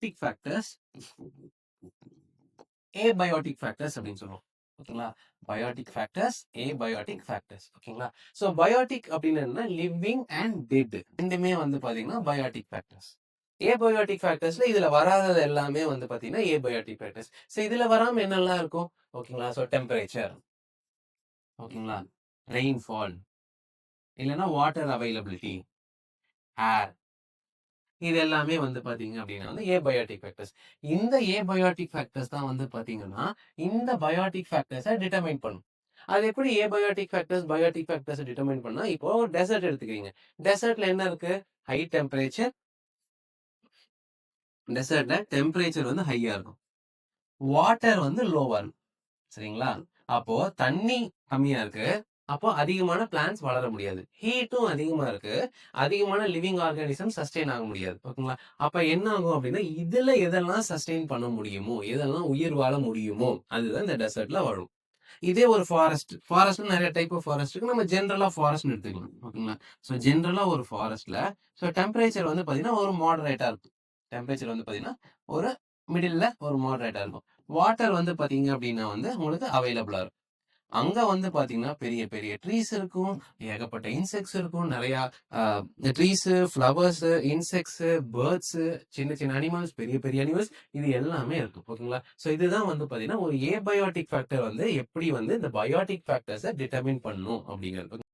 Biotic factors, abiotic factors அப்படின்னு சொல்லுவோம். ஓகேங்களா? Biotic factors, abiotic factors. ஓகேங்களா? ஸோ பயோட்டிக் அப்படின்னு என்ன, லிவிங் அண்ட் டெட் ரெண்டுமே வந்து பாத்தீங்கன்னா பயோட்டிக் ஃபேக்டர்ஸ். ஏபயோட்டிக் ஃபேக்டர்ஸ்ல இதுல வராதது எல்லாமே வந்து பாத்தீங்கன்னா ஏபயோட்டிக் ஃபேக்டர்ஸ். ஸோ இதுல வராம என்னெல்லாம் இருக்கும்? ஓகேங்களா? ஸோ டெம்பரேச்சர், ஓகேங்களா, ரெயின்ஃபால், இல்லைன்னா வாட்டர் அவைலபிலிட்டி, ஏர், இது எல்லாமே வந்து பாத்தீங்க அப்படின்னா வந்து ஏபயோட்டிக் ஃபேக்டர்ஸ். இந்த ஏபயோட்டிக் ஃபேக்டர்ஸ் தான் வந்து பாத்தீங்கன்னா இந்த பயோட்டிக் ஃபேக்டர்ஸை டிட்டர்மைன் பண்ணும். அது எப்படி ஏபயோட்டிக் ஃபேக்டர்ஸ் பயோட்டிக் ஃபேக்டர்ஸை டிட்டர்மைன் பண்ணா, இப்போ ஒரு டெசர்ட் எடுத்துக்கிறீங்க. டெசர்ட்ல என்ன இருக்கு? High temperature. டெசர்ட்ல டெம்பரேச்சர் வந்து ஹையா இருக்கும், வாட்டர் வந்து லோவா இருக்கும். சரிங்களா? அப்போ தண்ணி கம்மியா இருக்கு, அப்போ அதிகமான பிளான்ஸ் வளர முடியாது. ஹீட்டும் அதிகமா இருக்கு, அதிகமான லிவிங் ஆர்கானிசம் சஸ்டெயின் ஆக முடியாது. ஓகேங்களா? அப்ப என்ன ஆகும் அப்படின்னா, இதுல எதெல்லாம் சஸ்டெயின் பண்ண முடியுமோ, எதெல்லாம் உயிர் வாழ முடியுமோ, அதுதான் இந்த டெசர்ட்ல வரும். இதே ஒரு ஃபாரஸ்ட் நிறைய டைப் ஆஃப் ஃபாரஸ்ட் இருக்கு. நம்ம ஜென்ரலா ஃபாரஸ்ட் எடுத்துக்கலாம். ஓகேங்களா? ஸோ ஜென்ரலா ஒரு ஃபாரஸ்ட்ல ஸோ டெம்பரேச்சர் வந்து பாத்தீங்கன்னா ஒரு மாடரேட்டா இருக்கும். டெம்பரேச்சர் வந்து பாத்தீங்கன்னா ஒரு மிடில்ல ஒரு மாடரேட்டா இருக்கும். வாட்டர் வந்து பாத்தீங்க அப்படின்னா வந்து உங்களுக்கு அவைலபிளா இருக்கும். அங்க வந்து பாத்தீங்கன்னா பெரிய பெரிய ட்ரீஸ் இருக்கும், ஏகப்பட்ட இன்செக்ட்ஸ் இருக்கும், நிறைய ட்ரீஸ், ஃப்ளவர்ஸ், இன்செக்ட்ஸ், பேர்ட்ஸ், சின்ன சின்ன அனிமல்ஸ், பெரிய பெரிய அனிமல்ஸ், இது எல்லாமே இருக்கும். ஓகேங்களா? ஸோ இதுதான் வந்து பாத்தீங்கன்னா ஒரு ஏபயோட்டிக் ஃபேக்டர் வந்து எப்படி வந்து இந்த பயோட்டிக் ஃபேக்டர்ஸை டிட்டர்மின் பண்ணும் அப்படிங்கிறது.